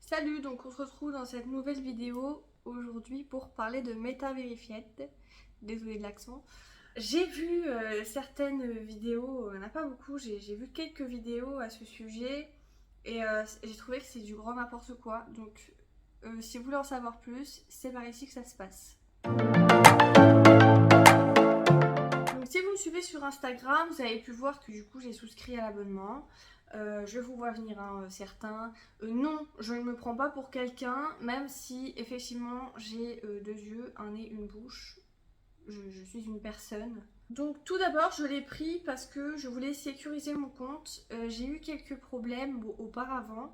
Salut, donc on se retrouve dans cette nouvelle vidéo aujourd'hui pour parler de MetaVerified. Désolée de l'accent. J'ai vu certaines vidéos, il n'y en a pas beaucoup, j'ai vu quelques vidéos à ce sujet et j'ai trouvé que c'est du grand n'importe quoi. Donc si vous voulez en savoir plus, c'est par ici que ça se passe. Donc si vous me suivez sur Instagram, vous avez pu voir que du coup j'ai souscrit à l'abonnement. Je vous vois venir certains. Non, je ne me prends pas pour quelqu'un, même si effectivement j'ai deux yeux, un nez, une bouche. Je suis une personne. Donc tout d'abord, je l'ai pris parce que je voulais sécuriser mon compte. J'ai eu quelques problèmes auparavant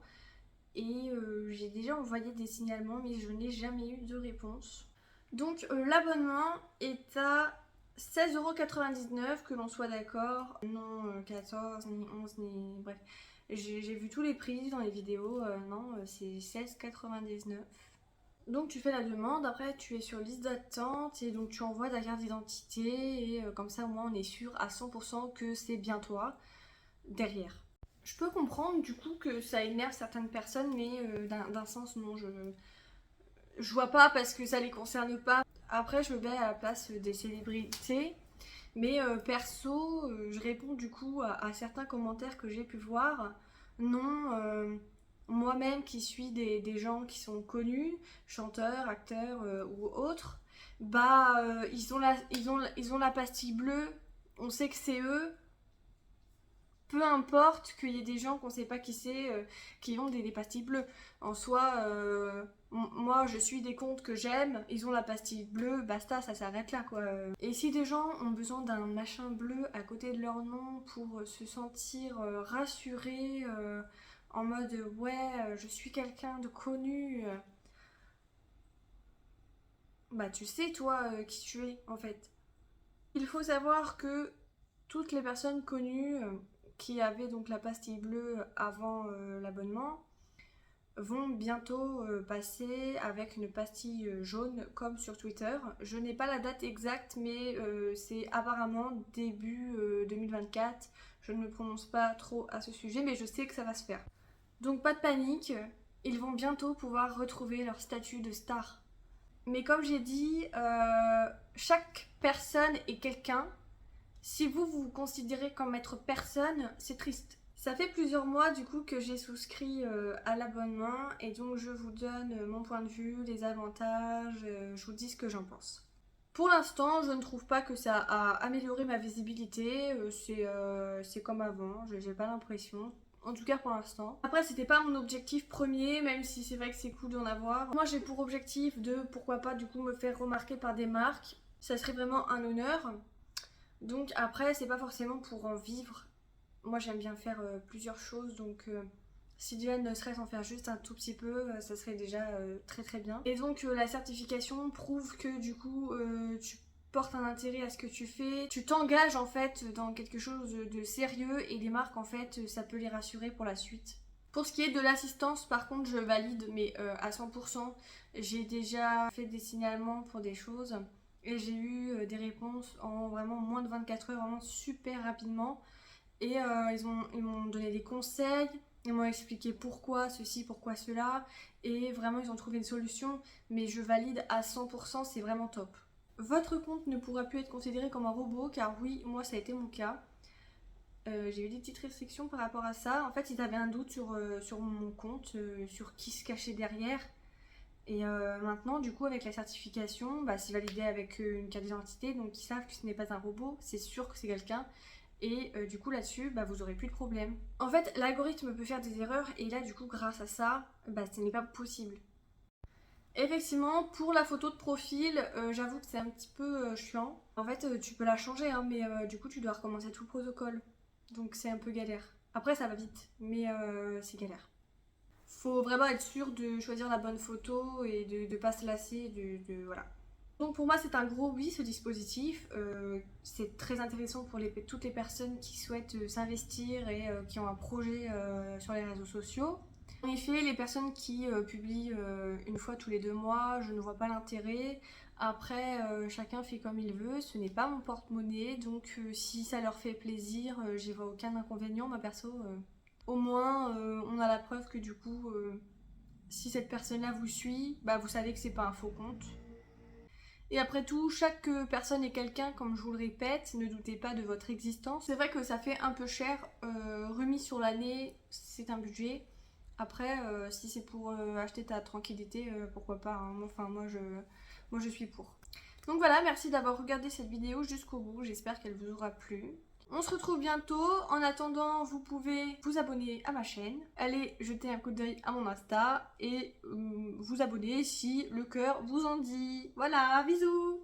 et j'ai déjà envoyé des signalements, mais je n'ai jamais eu de réponse. Donc l'abonnement est à 16,99€, que l'on soit d'accord, non 14, ni 11, ni... bref. J'ai vu tous les prix dans les vidéos, non, c'est 16,99€. Donc tu fais la demande, après tu es sur liste d'attente et donc tu envoies ta carte d'identité et comme ça au moins on est sûr à 100% que c'est bien toi derrière. Je peux comprendre du coup que ça énerve certaines personnes, mais d'un sens non, je vois pas parce que ça les concerne pas. Après, je me mets à la place des célébrités, mais perso, je réponds du coup à certains commentaires que j'ai pu voir. Non, moi-même qui suis des gens qui sont connus, chanteurs, acteurs ou autres, bah ils ont la pastille bleue, on sait que c'est eux, peu importe qu'il y ait des gens qu'on sait pas qui c'est qui ont des pastilles bleues. En soi, moi je suis des comptes que j'aime, ils ont la pastille bleue, basta, ça s'arrête là quoi. Et si des gens ont besoin d'un machin bleu à côté de leur nom pour se sentir rassurés, en mode ouais, je suis quelqu'un de connu, bah tu sais toi qui tu es en fait. Il faut savoir que toutes les personnes connues qui avaient donc la pastille bleue avant l'abonnement vont bientôt passer avec une pastille jaune comme sur Twitter. Je n'ai pas la date exacte, mais c'est apparemment début 2024. Je ne me prononce pas trop à ce sujet, mais je sais que ça va se faire. Donc pas de panique, ils vont bientôt pouvoir retrouver leur statut de star. Mais comme j'ai dit, chaque personne est quelqu'un. Si vous vous considérez comme être personne, c'est triste. Ça fait plusieurs mois du coup que j'ai souscrit à l'abonnement et donc je vous donne mon point de vue, les avantages, je vous dis ce que j'en pense. Pour l'instant, je ne trouve pas que ça a amélioré ma visibilité, c'est comme avant, j'ai pas l'impression. En tout cas pour l'instant. Après, c'était pas mon objectif premier, même si c'est vrai que c'est cool d'en avoir. Moi, j'ai pour objectif de, pourquoi pas, du coup, me faire remarquer par des marques. Ça serait vraiment un honneur. Donc après, c'est pas forcément pour en vivre. Moi, j'aime bien faire plusieurs choses, donc si déjà ne serait-ce en faire juste un tout petit peu, ça serait déjà très très bien. Et donc la certification prouve que du coup, tu portes un intérêt à ce que tu fais, tu t'engages en fait dans quelque chose de sérieux et les marques en fait, ça peut les rassurer pour la suite. Pour ce qui est de l'assistance, par contre, je valide, mais à 100%. J'ai déjà fait des signalements pour des choses et j'ai eu des réponses en vraiment moins de 24 heures, vraiment super rapidement. Et ils m'ont donné des conseils, ils m'ont expliqué pourquoi ceci, pourquoi cela. Et vraiment, ils ont trouvé une solution. Mais je valide à 100%, c'est vraiment top. Votre compte ne pourra plus être considéré comme un robot, car oui, moi ça a été mon cas. J'ai eu des petites restrictions par rapport à ça. En fait, ils avaient un doute sur mon compte, sur qui se cachait derrière. Et maintenant, du coup, avec la certification, bah, c'est validé avec une carte d'identité, donc ils savent que ce n'est pas un robot, c'est sûr que c'est quelqu'un. Et du coup, là-dessus, bah, vous aurez plus de problème. En fait, l'algorithme peut faire des erreurs, et là, du coup, grâce à ça, bah, ce n'est pas possible. Effectivement, pour la photo de profil, j'avoue que c'est un petit peu chiant. En fait, tu peux la changer, hein, mais du coup, tu dois recommencer tout le protocole. Donc, c'est un peu galère. Après, ça va vite, mais c'est galère. Faut vraiment être sûr de choisir la bonne photo et de ne pas se lasser. Voilà. Donc pour moi c'est un gros oui ce dispositif, c'est très intéressant pour toutes les personnes qui souhaitent s'investir et qui ont un projet sur les réseaux sociaux. En effet, les personnes qui publient une fois tous les 2 mois, je ne vois pas l'intérêt. Après, chacun fait comme il veut, ce n'est pas mon porte-monnaie, donc si ça leur fait plaisir, j'y vois aucun inconvénient, ma perso. Au moins, on a la preuve que du coup, Si cette personne-là vous suit, bah vous savez que c'est pas un faux compte. Et après tout, chaque personne est quelqu'un, comme je vous le répète, ne doutez pas de votre existence. C'est vrai que ça fait un peu cher, remis sur l'année, c'est un budget. Après, si c'est pour acheter ta tranquillité, pourquoi pas, hein. Enfin, moi je suis pour. Donc voilà, merci d'avoir regardé cette vidéo jusqu'au bout, j'espère qu'elle vous aura plu. On se retrouve bientôt. En attendant, vous pouvez vous abonner à ma chaîne, aller jeter un coup d'œil à mon Insta et vous abonner si le cœur vous en dit. Voilà, bisous!